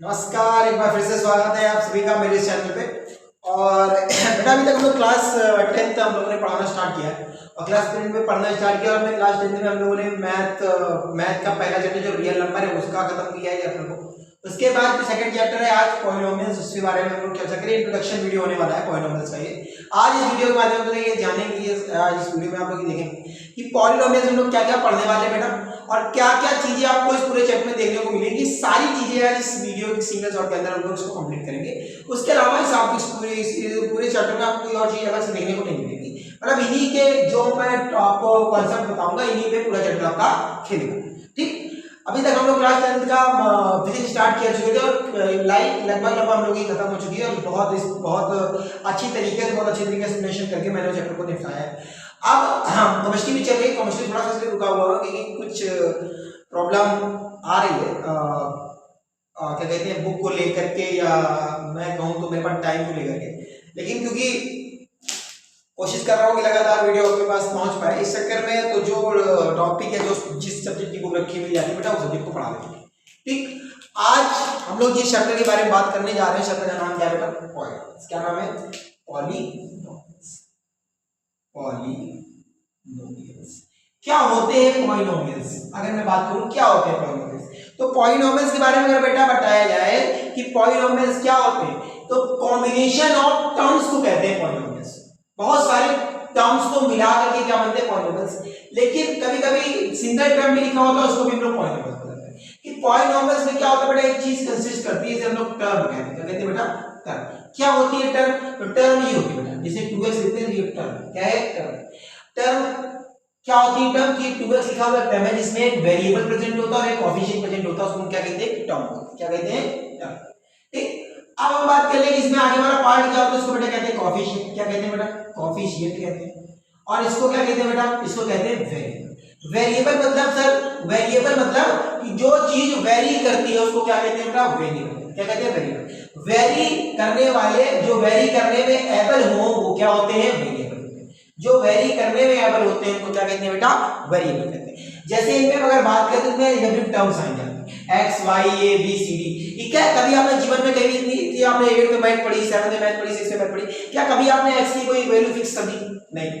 नमस्कार, एक बार फिर से स्वागत है आप सभी का मेरे इस चैनल पे। और बेटा अभी तक हम लोग क्लास 10th हम लोगों ने पढ़ाना स्टार्ट किया है और क्लास 10th में पढ़ना स्टार्ट किया और हमने क्लास 10th में हम लोगों ने मैथ का पहला चैप्टर जो रियल नंबर है उसका खत्म किया है चैप्टर को। उसके बाद जो सेकंड चैप्टर है आज पॉलिनोमियल्स, उसके बारे में हम लोग चर्चा करें। इंट्रोडक्शन वीडियो होने वाला है पॉलिनोमियल्स का। ये आज इस वीडियो के माध्यम से ये जानेंगे, आज इस वीडियो में आप लोग देखेंगे कि पॉलिनोमियल्स हम लोग क्या क्या पढ़ने वाले हैं बेटा और क्या क्या चीजें आपको इस पूरे चैप्टर में देखने को मिलेंगी। सारी चीजें आज इस वीडियो के सिंगल शॉट के अंदर हम लोग इसको कंप्लीट करेंगे। उसके अलावा इस पूरे चैप्टर में आपको कोई और चीज अलग से देखने को नहीं मिलेगी। मतलब इन्हीं के जो मैं आपको कॉन्सेप्ट बताऊंगा इन्हीं पे पूरा चैप्टर आपका खेलेगा। ठीक, अभी तक हम लोग क्लास 10th का फिजिक्स स्टार्ट किया चुके थे और लगभग हम लोग की खत्म हो चुकी है और बहुत अच्छी तरीके से एक्सप्लेनेशन करके मैंने चैप्टर को निपटाया है। अब केमिस्ट्री भी चल रही है, केमिस्ट्री थोड़ा सा इसलिए रुका हुआ है क्योंकि कुछ प्रॉब्लम आ रही है क्या कहते हैं बुक को लेकर के, या मैं कहूँ तो मेरे पास टाइम को लेकर के। लेकिन क्योंकि कोशिश कर रहा हूँ कि लगातार वीडियो आपके पास पहुंच पाए, इस चक्कर में तो जो टॉपिक है, जो जिस सब्जेक्ट की बुक रखी हुई है बेटा उस सब्जेक्ट को पढ़ा देंगे। ठीक, आज हम लोग जिस चैप्टर के बारे में बात करने जा रहे हैं, चैप्टर का नाम क्या है बेटा? पॉलिनोमियल्स। क्या नाम है? पॉलिनोमियल्स। पॉलिनोमियल्स क्या होते हैं पॉलिनोमियल्स? अगर मैं बात करूं क्या होते हैं पॉलिनोमियल्स, तो पॉलिनोमियल्स के बारे में अगर बेटा बताया जाए कि पॉलिनोमियल्स क्या होते हैं, तो कॉम्बिनेशन ऑफ टर्म्स को कहते हैं पॉलिनोमियल्स। बहुत सारे टर्म्स को मिला करके क्या बनते हैं? पॉलिनोमियल्स। लेकिन कभी कभी सिंगल टर्म भी लिखा होता है उसको भी हम लोग पॉलिनोमियल्स बोलते हैं। कि पॉलिनोमियल्स में क्या होता है बेटा, एक चीज कंसिस्ट करती है, इसे हम लोग टर्म कहते हैं। क्या कहते हैं बेटा? टर्म। क्या होती है टर्म? तो टर्म ये होती है बेटा, जैसे 2x लिखते हैं ये टर्म क्या है? टर्म। टर्म क्या होती है? टर्म की 2x लिखा हुआ टर्म है जिसमें एक वेरिएबल प्रेजेंट होता है और एक कोएफिशिएंट प्रेजेंट होता है, उसको हम क्या कहते हैं? टर्म। क्या कहते हैं? टर्म। ठीक, अब हम बात कर लेंगे इसमें आगे वाला पार्ट क्या होता है, उसको बेटा कहते हैं कोएफिशिएंट। क्या कहते हैं बेटा? कोएफिशिएंट कहते हैं। और इसको क्या कहते हैं बेटा? इसको कहते हैं वेरिएबल। वेरिएबल मतलब सर, वेरिएबल मतलब कि जो चीज वेरी करती है उसको क्या कहते हैं बेटा? वेरिएबल। क्या कहते हैं? वेरिएबल। वेरी करने वाले, जो वेरी करने में एबल हो वो क्या होते हैं? वेरिएबल। जो वेरी करने में एबल होते हैं उनको क्या कहते हैं बेटा? वेरिएबल कहते हैं। जैसे इनमें अगर बात करें तो इनमें एल्जेब्रिक टर्म्स आएंगे x y a b c d। ठीक है, कभी आपने जीवन में कभी इतनी आपने 8th में मैथ पढ़ी, 7th में मैथ पढ़ी, 6th में मैथ पढ़ी, क्या कभी आपने x की कोई वैल्यू फिक्स कर दी? नहीं।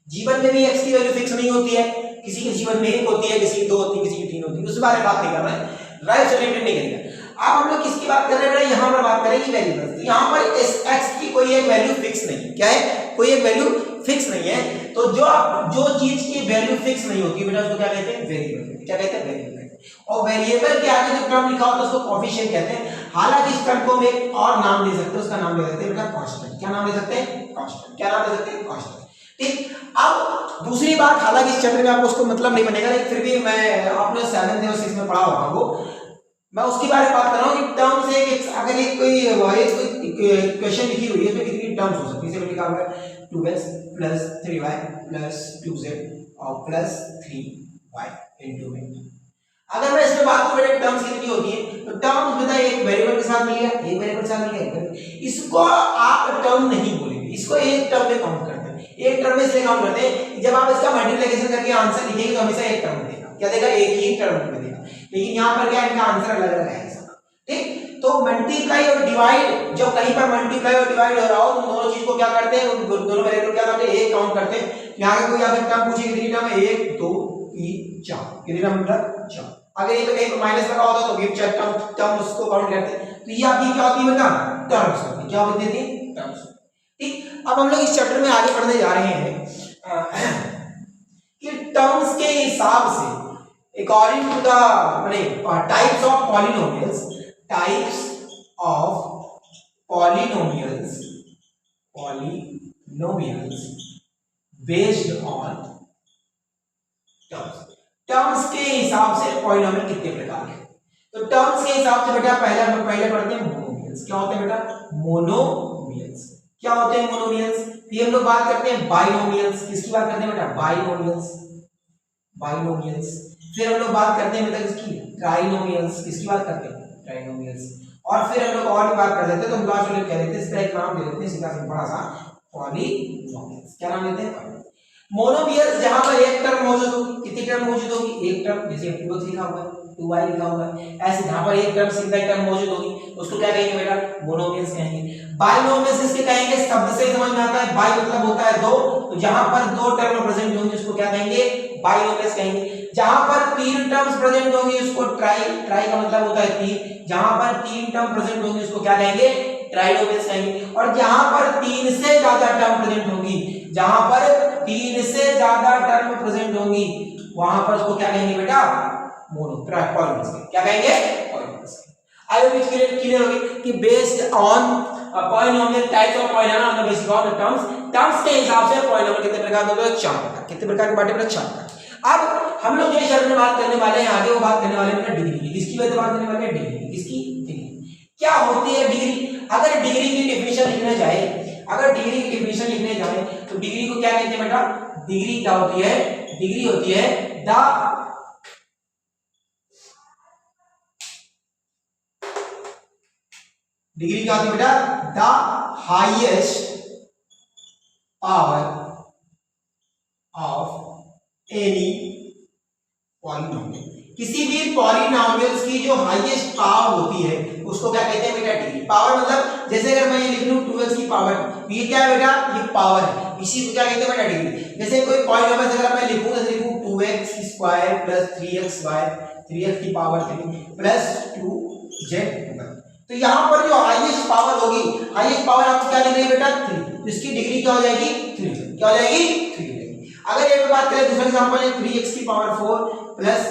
जीवन में भी x की वैल्यू फिक्स नहीं होती है। किसी के जीवन में 1 होती है, किसी की 2 होती है, किसी की 3 होती है। उस बारे में बात नहीं कर रहे हैं, राइट से रिलेटेड नहीं करेंगे। अब हम लोग किसकी बात कर रहे हैं? यहाँ पर बात करेंगे वेरिएबल्स। तो यहाँ पर इस x की कोई एक वैल्यू फिक्स नहीं। क्या है? कोई एक वैल्यू फिक्स नहीं है। तो जो चीज की वैल्यू फिक्स नहीं होती बेटा उसको क्या कहते हैं? वेरिएबल। क्या कहते हैं? वेरिएबल। और वेरिएबल के आगे जो टर्म लिखा होता है उसको कोएफिशिएंट कहते हैं। हालांकि इस टर्म को हम एक और नाम दे सकते हैं, उसका नाम दे सकते हैं बेटा कांस्टेंट। क्या नाम दे सकते हैं? कांस्टेंट। क्या नाम दे सकते हैं? कांस्टेंट। ठीक, अब दूसरी बात, हालांकि इस चैप्टर में आपको उसको मतलब नहीं बनेगा, लेकिन फिर भी मैं आपने 7th और 6th में पढ़ा होगा वो, मैं उसकी बारे में बात कर रहा हूं कि टर्म से अगर एक कोई क्वेश्चन लिखी हुई है तो कितनी टर्म्स हो सकती है? जैसे लिखा हुआ है 2x + 3y + 2z और +3y * में। अगर मैं इसमें बात करूं बेटा टर्म्स कितनी होती है, तो टर्म्स बेटा एक वेरिएबल के साथ मिल गया, एक वेरिएबल के साथ मिल गया। इसको आप टर्म नहीं बोलेंगे, इसको एक टर्म में काउंट करते हैं। एक टर्म में इसलिए काउंट करते हैं जब आप इसका मल्टीप्लिकेशन करके आंसर लिखेंगे तो हमेशा एक टर्म देगा। क्या देगा? एक ही टर्म में देगा। लेकिन यहाँ पर क्या है, इनका आंसर अलग अलग है। ठीक, तो मल्टीप्लाई और डिवाइड, जब कहीं पर मल्टीप्लाई और डिवाइड हो रहा हो तो दोनों चीज को क्या करते हैं, उन दोनों वेरिएबल क्या करते हैं? एक काउंट करते हैं। यहाँ के कोई अगर टर्म पूछे कितनी टर्म है? 1 2 3 4, कितनी टर्म बेटा? 4। अगर ये तो एक माइनस लगा होता तो ये टर्म उसको काउंट करते हैं। तो ये आपकी क्या होती है बेटा? टर्म्स होती है। क्या होती है? टर्म्स। ठीक, अब हम लोग इस चैप्टर में आगे बढ़ने जा रहे हैं कि टर्म्स के हिसाब से according to the types of polynomials, types of polynomials based on terms। Terms के हिसाब से पॉलिनोमियल कितने प्रकार के? तो टर्म्स के हिसाब से बेटा पहले पढ़ते हैं मोनोमियल्स। क्या होते हैं बेटा? मोनोमियल्स। क्या होते हैं मोनोमियल्स? फिर हम लोग बात करते हैं बाइनोमियल्स। किसकी बात करते हैं बेटा? बाइनोमियल्स। बाइनोमियल्स। फिर हम लोग बात करते हैं मतलब इसकी ट्राइनोमियल्स। किसकी बात करते हैं? ट्राइनोमियल्स। और फिर हम लोग और भी बात कर लेते हैं, तो हम लास्ट में कह लेते हैं इसका एक नाम दे देते हैं सीधा बड़ा सा, पॉलिनोमियल्स। क्या नाम लेते हैं? मोनोमियल्स, जहां पर एक टर्म मौजूद होगी। कितनी टर्म मौजूद होगी? एक टर्म। जैसे 2x लिखा हुआ है 2y लिखा हुआ है। ऐसे यहाँ पर एक टर्म सिंगल टर्म मौजूद होगी उसको क्या कहेंगे बेटा, मोनोमियल्स कहेंगे। बाइनोमियल्स किसके कहेंगे, शब्द से समझ में आता है, बाई मतलब होता है दो, तो जहां पर दो टर्म प्रेजेंट होंगे उसको क्या कहेंगे, बाइनोमियल्स कहेंगे। जहां पर तीन टर्म्स प्रेजेंट होंगे उसको ट्राई, ट्राई का मतलब होता है तीन, जहां पर तीन टर्म प्रेजेंट होंगे उसको क्या कहेंगे, ट्राइनोमियल्स कहेंगे। और जहां पर तीन से ज्यादा टर्म प्रेजेंट होंगी, जहां पर तीन से ज्यादा टर्म प्रेजेंट होंगी वहां पर उसको क्या कहेंगे बेटा, मोनोमियल्स। क्या कहेंगे, polynomials. I hope it's clear होगी कि based on polynomial types of polynomial on the basis of the terms के हिसाब से पॉलिनोमियल कितने प्रकार के होते हैं, चार प्रकार। कितने प्रकार के बांटे बेटा, चार प्रकार। अब हम लोग जो इस चैप्टर में बात करने वाले हैं आगे, वो बात करने वाले हैं डिग्री की। किसकी बात करने वाले हैं, डिग्री की। किसकी, डिग्री। क्या होती है डिग्री? अगर डिग्री की डेफिनेशन लिखने जाए, अगर डिग्री की डेफिनेशन लिखने जाए तो डिग्री को क्या कहते हैं बेटा, डिग्री क्या होती है, डिग्री होती है द डिग्री क्या होती है बेटा, the highest power of any polynomial. किसी भी पॉलिनोमियल्स की जो हाईएस्ट पावर होती है उसको क्या कहते हैं बेटा, डिग्री। पावर मतलब जैसे अगर मैं ये लिख लूं 2x की पावर, तो ये क्या है बेटा, ये पावर है, इसी को क्या कहते हैं बेटा, डिग्री। जैसे कोई पॉलिनोमियल अगर मैं लिखूं, जैसे लिखूं 2x square plus 3xy, 3x की पावर 3 प्लस 2z, तो यहाँ पर जो हाईएस्ट पावर होगी, हाईएस्ट पावर आपको क्या लिखनी है बेटा, 3, तो इसकी डिग्री क्या हो जाएगी, 3। क्या हो जाएगी, 3 हो जाएगी। अगर एक बात करें दूसरा एग्जांपल है 3x की पावर 4 प्लस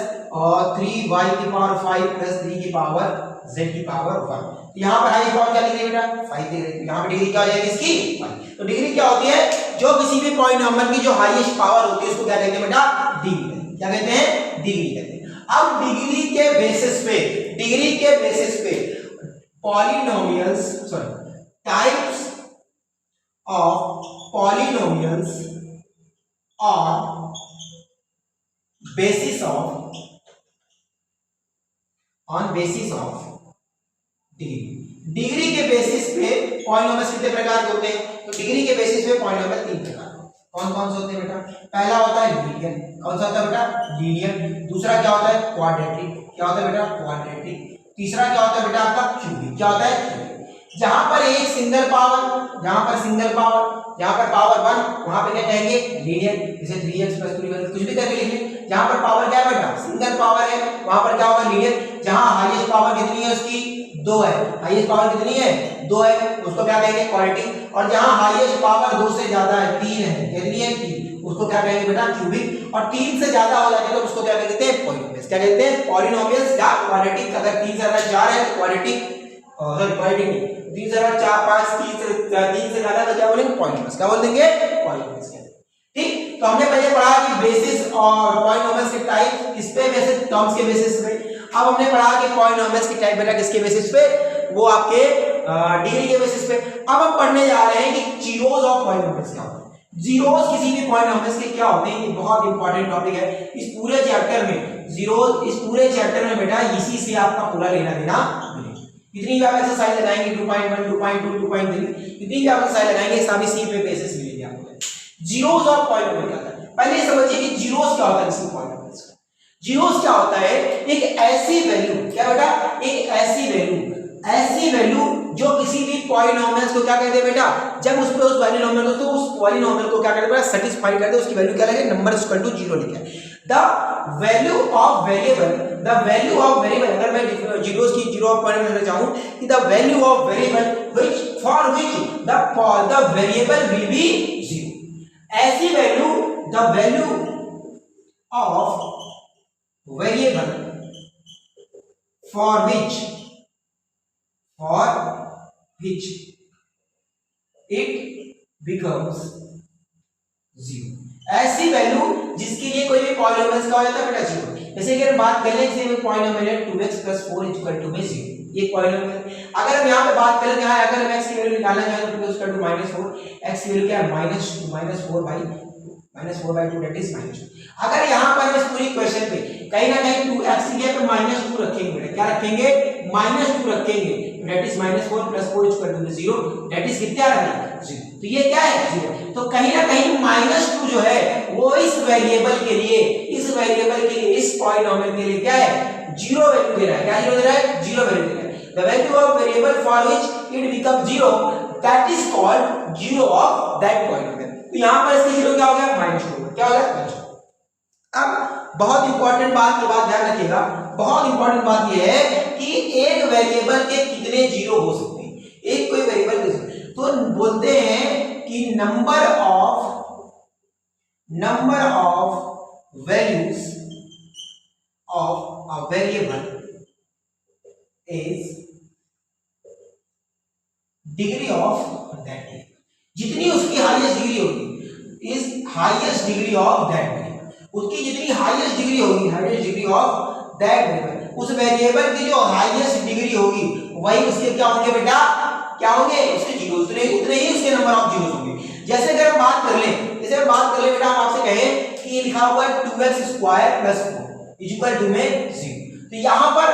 3y की पावर 5 प्लस 3 की पावर z की पावर 1, तो यहाँ पर हाईएस्ट पावर क्या लिख रही है बेटा, 5 लिख रही है। यहाँ पर डिग्री क्या हो जाएगी इसकी, 5। तो डिग्री क्या होती है, जो किसी भी पॉलिनोमियल की जो हाईएस्ट पावर होती है उसको क्या कहते हैं बेटा, डिग्री। क्या कहते हैं, डिग्री कहते हैं। अब डिग्री के बेसिस पे, डिग्री के बेसिस पे polynomials, sorry, types of polynomials on basis of degree. Degree के बेसिस पे पॉलिनोमियल्स कितने प्रकार के होते हैं, तो डिग्री के बेसिस पे पॉलिनोमियल 3 प्रकार। कौन कौन से होते हैं बेटा, पहला होता है लीनियर। कौन सा होता है बेटा, लीनियर। दूसरा क्या होता है, क्वाड्रेटिक। क्या होता है बेटा, क्वाड्रेटिक। तीसरा क्या होता है बेटा आपका, क्यूबिक। क्या होता है, क्यूबिक। जहां पर एक सिंगल पावर, जहां पर सिंगल पावर, जहां पर पावर 1, वहां पे क्या कहेंगे, लीनियर। जैसे 3x + 2y कुछ भी करके लिखिए। जहां पर पावर क्या है बेटा, सिंगल पावर है, वहां पर क्या होगा, लीनियर। जहां हाईएस्ट पावर कितनी है उसकी, 2 है, हाईएस्ट पावर कितनी है, 2 है, उसको क्या कहेंगे, क्वाड्रेटिक। और जहां हाईएस्ट पावर 2 से ज्यादा है, 3 है, कितनी है, 3, उसको क्या कहेंगे बेटा, क्यूबिक। और 3 से ज्यादा हो जाए तो उसको क्या कहते हैं, पॉलिनोमियल्स। क्या कहते हैं, पॉलिनोमियल्स या क्वाड्रेटिक। अगर 3 से ज्यादा 4 है तो क्वाड्रेटिक, सॉरी क्वाड्रेटिक नहीं, 3 से ज्यादा 4 5 3 से ज्यादा तो क्या बोलेंगे, पॉलिनोमियल्स। क्या बोल देंगे, पॉलिनोमियल्स। ठीक, तो हमने पहले पढ़ा कि बेसिस और पॉलिनोमियल्स के टाइप किस पे, बेसिस टर्म्स के बेसिस पे। अब हमने पढ़ा कि पॉलिनोमियल्स की टाइप बेटा किसके बेसिस पे, वो आपके डिग्री के बेसिस पे। अब हम पढ़ने जा रहे हैं कि जीरोस ऑफ पॉलिनोमियल्स क्या होते हैं। जीरोस किसी भी पॉलिनोमियल्स के क्या होते हैं, ये बहुत इंपॉर्टेंट टॉपिक है इस पूरे चैप्टर में। जीरोस इस पूरे चैप्टर में बेटा इसी से आपका पूरा लेना देना मिलेगा। कितनी भी आप एक्सरसाइज लगाएंगे 2.1 2.2 2.3, कितनी भी आप एक्सरसाइज लगाएंगे सभी सी पे बेसिस मिलेगी आपको। जीरोस ऑफ पॉलिनोमियल क्या होता है, पहले समझिए कि जीरोस क्या होता है किसी पॉलिनोमियल्स का। जीरोस क्या होता है, एक ऐसी वैल्यू, क्या बेटा, एक ऐसी वैल्यू जो किसी भी पॉलिनोमियल्स को क्या कहते हैं बेटा, जब उस पे उस पॉलिनोमियल को, तो उस पॉलिनोमियल को क्या कहते हैं बेटा, सेटिस्फाई करते हैं, उसकी वैल्यू क्या लगे, नंबर इक्वल टू 0 लिखे। द वैल्यू ऑफ वेरिएबल, अगर मैं जीरोस की जीरो ऑफ पॉलिनोमियल में चाहूं कि the value of variable which for which the variable will be 0। ऐसी value, the value of variable for which it becomes 0। ऐसी value जिसके लिए कोई भी पॉलिनोमियल का हो जाता है बेटा 0। जैसे अगर बात करें कि पॉलिनोमियल है 2x + 4 = 0, ये पॉलिनोमियल। अगर हम यहाँ पे बात करें, यहाँ अगर हम x की वैल्यू निकालना चाहें तो 2x = -4, x की वैल्यू क्या है, -2 -4/2, -4/2 दैट इज -2। अगर यहाँ पर इस पूरी क्वेश्चन पे कहीं ना कहीं 2x की जगह पे -2 रखेंगे बेटा, क्या रखेंगे, -2 रखेंगे, that is -4 + 4 equal to 0, that is कितना आ रहा है 0। तो ये क्या है 0। तो कहीं ना कहीं -2 जो है वो इस वेरिएबल के लिए, इस पॉलिनोमियल के लिए क्या है, 0 वैल्यू दे रहा है। क्या 0 दे रहा है, 0 वैल्यू दे रहा है। The value of variable for which it become 0 that is called 0 of that polynomial. तो यहां पर इसके 0 क्या हो गया, -2, क्या हो गया -2। अब बहुत इंपॉर्टेंट बात की बात ध्यान रखिएगा, बहुत इंपॉर्टेंट बात यह है कि एक वेरिएबल के कितने 0 हो सकते हैं, एक कोई वेरिएबल तो बोलते हैं कि number of values of a variable is degree of that, जितनी उसकी हाईएस्ट डिग्री होगी is highest degree of that variable, उसकी जितनी हाईएस्ट डिग्री होगी, highest degree of that variable, उस वेरिएबल की जो हाईएस्ट डिग्री होगी वही उसके क्या होंगे बेटा, क्या होंगे उसके जीरो, उतने ही उसके नंबर ऑफ जीरोस होंगे। जैसे अगर हम बात कर लें, बेटा हम आपसे कहें कि ये लिखा हुआ है 2x² + 4 इक्वल टू में 0, तो यहाँ पर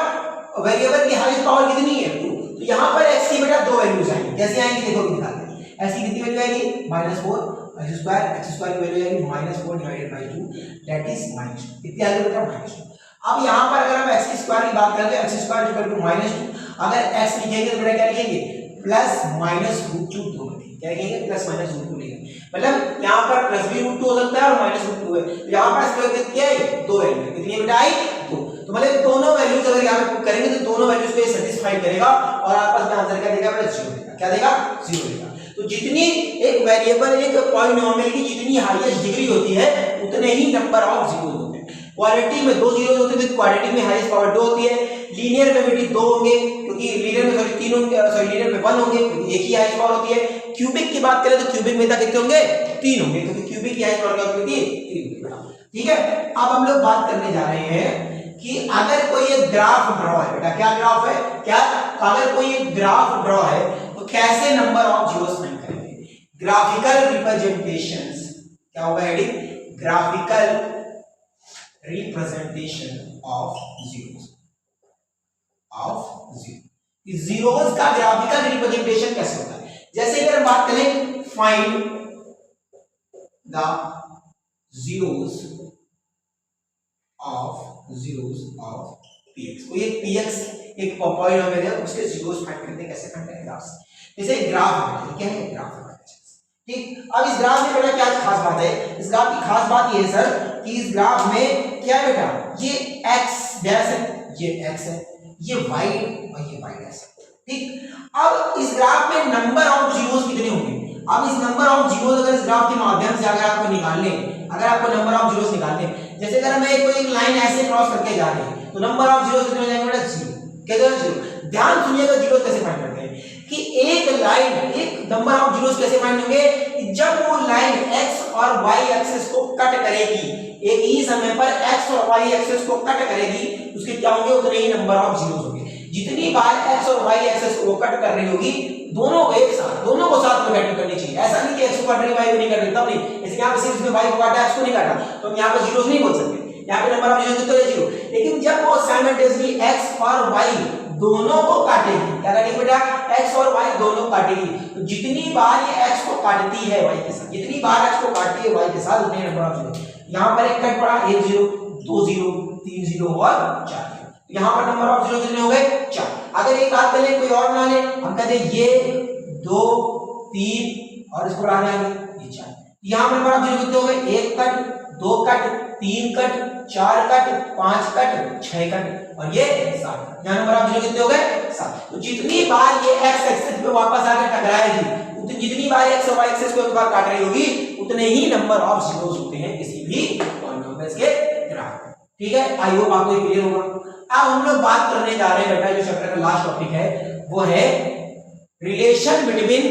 वेरिएबल की हाईएस्ट पावर कितनी है 2, तो यहाँ पर x की बेटा दो वैल्यूज आएंगी। कैसे आएंगी देखो दिखाते हैं। x की कितनी वैल्यू आएगी -4, x² की वैल्यू आएगी -4/2 दैट इज -2, कितनी आएगी बेटा -2। अब यहाँ पर अगर हम x² की बात करें तो x² -2, अगर x लिखेंगे तो बेटा क्या लिखेंगे +-√2 दो, क्या लिखेंगे +-√2 लिखेंगे, मतलब यहाँ पर प्लस भी √2 हो सकता है और -√2 है, तो यहाँ पर इसके कितनी है दो वैल्यू, कितनी बेटा आई 2, तो मतलब दोनों वैल्यूज अगर यहाँ पे पुट करेंगे तो दोनों वैल्यूज को ये सेटिस्फाई करेगा और आपस में आंसर क्या देगा बेटा 0 देगा, क्या देगा 0 देगा। तो जितनी एक वेरिएबल, एक पॉलिनोमियल की जितनी हाईएस्ट डिग्री होती है उतने ही नंबर ऑफ जीरोस होते हैं। क्वाड्रेटिक में 2 जीरोस होते हैं, तो क्वाड्रेटिक में हाईएस्ट पावर 2 होती है। लीनियर में बेटी 2 होंगे क्योंकि लीनियर में 3 होंगे, लीनियर में 1 होंगे क्योंकि एक ही हाईएस्ट पावर होती है। क्यूबिक की बात करें तो क्यूबिक में कितने होंगे 3 होंगे क्योंकि क्यूबिक की हाईएस्ट पावर क्या होती है 3। ठीक है, अब हम लोग बात करने जा रहे हैं कि अगर कोई एक ग्राफ ड्रॉ है बेटा, क्या ग्राफ है, क्या अगर कोई एक ग्राफ ड्रॉ है तो कैसे नंबर ऑफ जीरोस फाइंड करेंगे। ग्राफिकल रिप्रेजेंटेशंस, क्या होगा heading, graphical representation of zeros, zeros का ग्राफिकल रिप्रेजेंटेशन कैसे होता है। जैसे अगर बात करें find the zeros of px, कोई एक px एक पॉलिनोमियल है उसके जीरोस फाइंड करते हैं, कैसे फाइंड करेंगे आप। जैसे ग्राफ है, क्या है ग्राफ है, ठीक। अब इस ग्राफ में बेटा क्या खास बात है, इस ग्राफ की खास बात ये है सर कि इस ग्राफ में क्या है बेटा, ये x डैश है, ये x है, ये y और ये y डैश है, ठीक। अब इस ग्राफ में नंबर ऑफ जीरोस कितने होंगे। अब इस नंबर ऑफ जीरोस अगर इस ग्राफ के माध्यम से अगर आपको निकालने, अगर आपको नंबर ऑफ जीरोस निकालने, जैसे अगर मैं कोई लाइन ऐसे क्रॉस करके जा रही है तो नंबर ऑफ जीरोस कितने हो जाएंगे बेटा 0, कितने 0। ध्यान सुनिएगा जीरोस कैसे फाइंड करते हैं कि एक लाइन, एक नंबर ऑफ जीरोस कैसे फाइंड होंगे कि जब वो लाइन x और y एक्सिस को कट करेगी, एक ही समय पर x और y एक्सिस को कट करेगी, उसके क्या होंगे उतने ही नंबर ऑफ जीरोस होंगे। जितनी बार x और y एक्सिस को कट कर रही होगी दोनों को एक साथ, दोनों को साथ में कट करनी चाहिए। ऐसा नहीं कि x को काट रही y को नहीं काट रही, तब नहीं। जैसे यहाँ पे सिर्फ y को काटा x को नहीं काटा तो हम यहाँ पे जीरोस नहीं बोल सकते, यहाँ पे नंबर ऑफ जीरोस कितने 0। लेकिन जब वो साइमल्टेनियसली x और y दोनों को काटेगी, क्या काटेगी बेटा x और y दोनों काटेगी, तो जितनी बार ये x को काटती है y के साथ, जितनी बार x को काटती है y के साथ उतने नंबर ऑफ जीरो। यहाँ पर एक कट पड़ा 1 0 2 0 3 0 और 4 0, यहाँ पर नंबर ऑफ जीरो कितने हो गए 4। अगर एक बात करें कोई और बना ले, हम कहते हैं ये 2 3 और इसको बढ़ाने आगे ये 4, यहाँ पर नंबर ऑफ जीरो कितने हो गए 1 cut 2 cut 3 cut 4 cut 5 cut 6 cut और ये 7। यहाँ नंबर ऑफ जीरो कितने हो गए 7। तो जितनी बार ये x एक्सिस पे वापस आकर टकराएगी, उतनी जितनी बार x और y एक्सिस को एक बार काट रही होगी उतने ही नंबर ऑफ जीरोस होते हैं किसी भी पॉलिनोमियल के ग्राफ में। ठीक है, आई होप आपको ये क्लियर होगा। अब हम लोग बात करने जा रहे हैं बेटा, जो चैप्टर का लास्ट टॉपिक है वो है relation between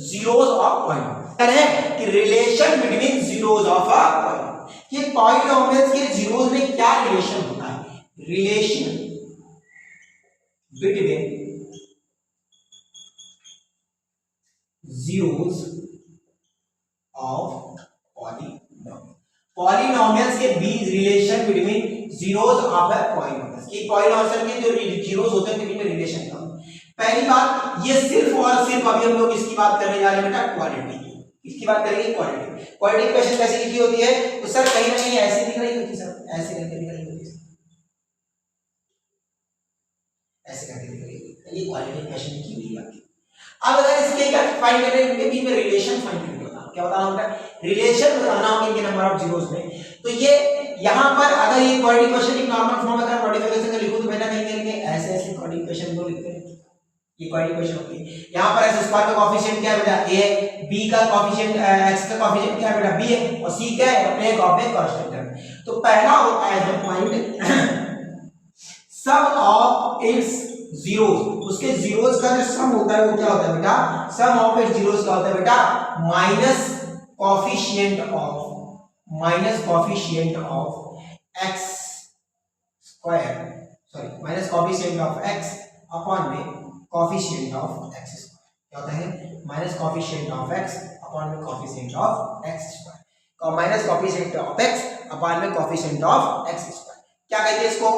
zeros of polynomial. है कि relation between zeros of a polynomial, कि पॉलिनोमियल्स के जीरोस में क्या रिलेशन होता है। Relation between zeros of polynomial, polynomials के बीच relation between zeros of a polynomials की पॉलिनोमियल के जो जीरोस होते हैं उनके बीच में रिलेशन का। पहली बात, ये सिर्फ और सिर्फ अभी हम लोग इसकी बात करने जा रहे हैं बेटा क्वालिटी की। इसकी बात करेंगे क्वालिटी। क्वालिटी इक्वेशन कैसे लिखी होती है? तो सर कहीं ना कहीं ऐसे लिख रही होती है सर, ऐसे करके लिख रही होती है, ऐसे करके लिख रही होती है। ये क्वालिटी इक्वेशन लिखी हुई है। अब अगर इसके क्या फाइंड करें, इनके बीच में रिलेशन फाइंड करना, क्या बताना होगा? रिलेशन बताना होगा इनके नंबर ऑफ जीरोस में। तो ये यहाँ पर अगर ये क्वाड्रेटिक इक्वेशन की नॉर्मल फॉर्म अगर मॉडिफिकेशन का लिखूं तो मैंने कहीं करेंगे ऐसे ऐसे क्वाड्रेटिक इक्वेशन को लिखते हैं। ये क्वाड्रेटिक इक्वेशन होती है। यहाँ पर x स्क्वायर का कोएफिशिएंट क्या है बेटा? a है, b का कोएफिशिएंट x का कोएफिशिएंट क्या है बेटा? b है, और c क्या है? अपने कांस्टेंट है। तो पहला होता है the point sum of its zeros, उसके जीरोस का जो सम होता है वो क्या होता है बेटा? सम ऑफ इट्स जीरोस का होता है बेटा minus coefficient of x square, sorry minus coefficient of x upon में कोएफिशिएंट ऑफ x स्क्वायर। क्या होता है? Minus coefficient of x upon में coefficient of x square, minus coefficient of x upon में कोएफिशिएंट ऑफ x स्क्वायर। क्या कहते हैं इसको?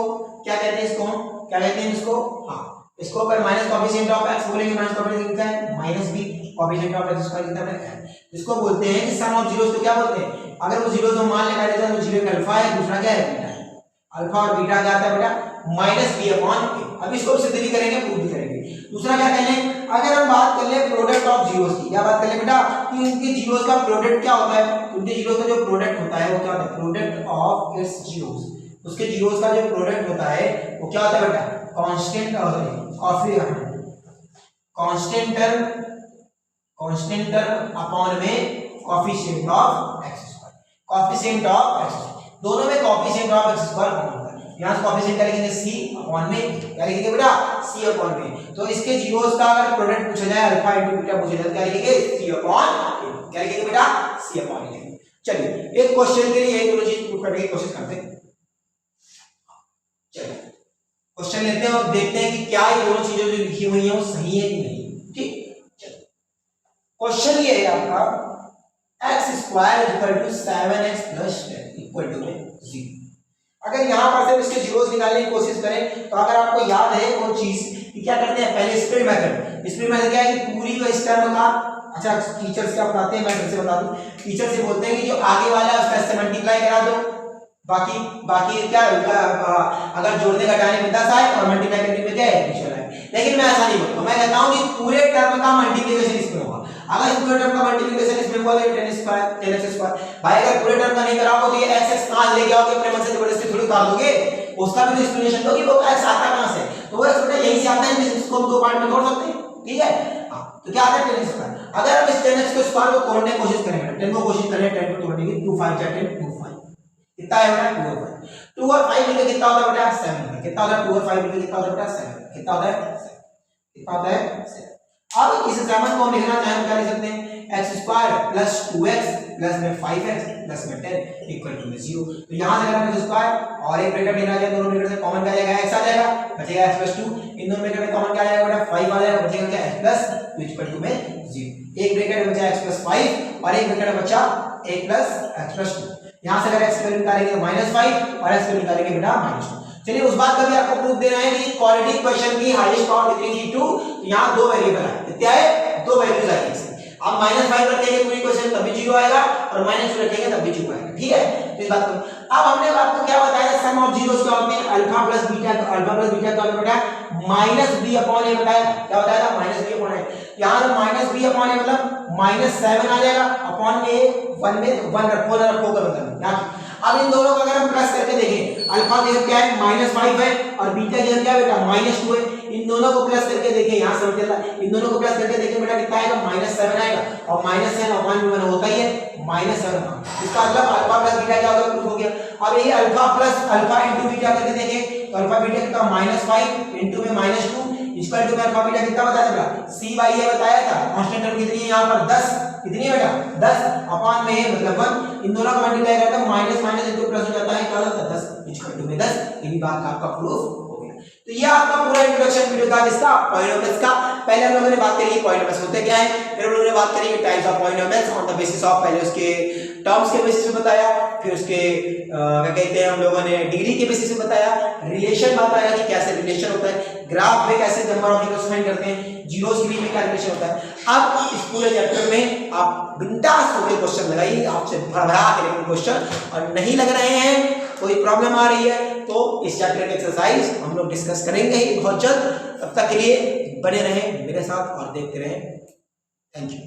क्या कहते हैं इसको? क्या कहते हैं इसको? हाँ, इसको अगर माइनस कोएफिशिएंट ऑफ x बोलेंगे, माइनस कोएफिशिएंट क्या है? Minus b, coefficient of x square कितना है? इसको बोलते हैं कि सम ऑफ जीरोस। तो क्या बोलते हैं? अगर वो जीरोस हम मान लेगा जैसे तो जीरो में अल्फा है, दूसरा क्या है? बीटा है। अल्फा और बीटा क्या आता है बेटा? माइनस बी अपॉन ए। अब इसको सिद्ध भी करेंगे, प्रूव भी करेंगे। दूसरा क्या कहने, अगर हम बात कर ले प्रोडक्ट ऑफ जीरोस की, क्या बात कर ले बेटा? कि उनके जीरोस का प्रोडक्ट क्या होता है? उनके जीरोस का जो प्रोडक्ट होता है वो क्या होता है? प्रोडक्ट ऑफ इट्स जीरोस, उसके जीरोस का जो प्रोडक्ट होता है वो क्या होता है बेटा? कांस्टेंट अपॉन में coefficient of x square, coefficient of x, दोनों में coefficient of x square common होता है। यहां से कोएफिशिएंट क्या लिखेंगे? c अपॉन में, क्या लिखेंगे बेटा? c अपॉन में। तो इसके जीरोस का अगर प्रोडक्ट पूछा जाए अल्फा इनटू बीटा पूछा जाए क्या लिखेंगे? c upon a। क्या लिखेंगे बेटा? c upon a। चलिए एक क्वेश्चन के लिए एक दो चीज प्रूव करने की कोशिश करते हैं। चलिए क्वेश्चन लेते हैं और देखते हैं कि क्या ये दोनों चीजें जो लिखी हुई हैं वो सही है कि नहीं। ठीक, चलिए क्वेश्चन ये है आपका x square equal to 7x plus 10 equal to 0। अगर यहां पर से इसके जीरोस निकालने की कोशिश करें तो अगर आपको याद है वो चीज कि क्या करते हैं, पहले स्प्लिट मेथड क्या है कि पूरी को इस टर्म का, अच्छा टीचर्स क्या बताते हैं मैं फिर से बता दूं, टीचर से बोलते हैं कि जो आगे वाला है उसका इससे मल्टीप्लाई करा दो, बाकी क्या अगर जोड़ने घटाने में 10 आए और मल्टीप्लाई करने में क्या है 20 आए। लेकिन मैं ऐसा नहीं बोलता, मैं कहता हूं कि पूरे टर्म का मल्टीप्लिकेशन इसमें होगा। अगर इस पूरे टर्म का मल्टीप्लिकेशन इसमें हुआ तो 10x स्क्वायर। भाई अगर पूरे टर्म का नहीं कराओगे तो ये x कहां लेके आओगे? अपने मन से जबरदस्ती थोड़ी उतार दोगे, उसका भी एक्सप्लेनेशन दो कि वो x आता कहां से। तो वो एक्स यहीं से आता है, जिसको हम दो पार्ट में तोड़ सकते हैं। ठीक है, तो क्या आता है 10x स्क्वायर। अगर हम इस 10x को स्क्वायर को तोड़ने की कोशिश करेंगे, 10 को कोशिश करें 10 को तोड़ने की, 2 5 जा 10 2 5 कितना है बेटा? 2 और 5। 2 और 5 मिलकर कितना होता है बेटा? 7। कितना होता है? 2 और 5 मिलकर कितना होता है बेटा? 7। कितना होता है? 7। कितना होता है? 7। अब इस 7 को हम लिखना चाहें क्या लिख सकते हैं? x square plus 2x plus में 5x प्लस में 10 इक्वल टू 0। तो यहां से अगर हम स्क्वायर और एक ब्रैकेट लेना जाए, दोनों ब्रैकेट से कॉमन क्या आ जाएगा? x आ जाएगा, बचेगा x प्लस 2। इन दोनों ब्रैकेट में कॉमन क्या आ जाएगा बेटा? 5 आ जाएगा, बचेगा क्या? x प्लस 2 इक्वल टू में 0। एक ब्रैकेट बचा x प्लस 5 और एक ब्रैकेट बचा a प्लस x प्लस 2। यहां से अगर x वैल्यू निकालेंगे तो -5 और x वैल्यू निकालेंगे बेटा -2। चलिए उस बात का भी आपको प्रूफ देना है कि क्वाड्रेटिक इक्वेशन की हाईएस्ट पावर डिग्री थी 2। तो यहां दो वेरिएबल है, कितने आए? दो वैल्यूज आई इसमें। अब -5 रखेंगे पूरी इक्वेशन तब भी 0 आएगा और -2 रखेंगे तब भी 0 आएगा। ठीक है, तो इस बात को अब हमने बात को क्या बताया? सम ऑफ जीरोस क्या होते हैं? अल्फा प्लस बीटा का बेटा -b अपॉन a बताया। क्या बताया था? -b upon a। यहां पर -b अपॉन a मतलब -7 आ जाएगा अपॉन में 1 में 1 रखो ना रखो का मतलब यहां। अब इन दोनों को अगर हम प्लस करके देखें, अल्फा की क्या है? -5 है और बीटा की क्या है बेटा? -2 है। इन दोनों को प्लस करके देखें, यहां समझ लेना, इन दोनों को प्लस करके देखें बेटा कितना आएगा? -7 आएगा और -7 अपॉन में 1 होता ही है -7। इसका मतलब अल्फा प्लस बीटा क्या होगा? प्रूफ हो गया। अब ये alpha plus alpha into beta करके देखें तो अल्फा बीटा कितना? -5 इनटू में -2 इक्वल टू में अल्फा बीटा कितना बताया था? c/a बताया था। कांस्टेंट टर्म कितनी है यहां पर? 10। कितनी है बेटा? 10 अपॉन में मतलब 1। इन दोनों का मल्टीप्लाई करते हैं माइनस माइनस इनटू प्लस हो जाता है, क्या होता है? 10 इक्वल टू में 10। ये भी बात का आपका प्रूफ हो गया। तो ये आपका पूरा इंट्रोडक्शन वीडियो था किसका? पॉलिनोमियल्स का। पहले हम लोगों ने बात करी पॉलिनोमियल्स होते क्या है, फिर हम लोगों ने में बात करेंगे types of polynomials on the basis of, पहले उसके टर्म्स के बेसिस पे बताया, फिर उसके क्या कहते हैं हम लोगों ने डिग्री के बेसिस पे बताया, रिलेशन बताया कि कैसे रिलेशन होता है, ग्राफ में कैसे नंबर ऑफ फिगर्स फाइंड करते हैं, जीरोस डिग्री में क्या रिलेशन होता है। अब इस पूरे चैप्टर में आप बिंदास होकर क्वेश्चन लगाइए, आपसे भरभरा के लेकिन क्वेश्चन, और नहीं लग रहे हैं, कोई प्रॉब्लम आ रही है तो इस चैप्टर के एक्सरसाइज हम लोग डिस्कस करेंगे ही बहुत जल्द। तब तक के लिए बने रहें मेरे साथ और देखते रहें। Thank you.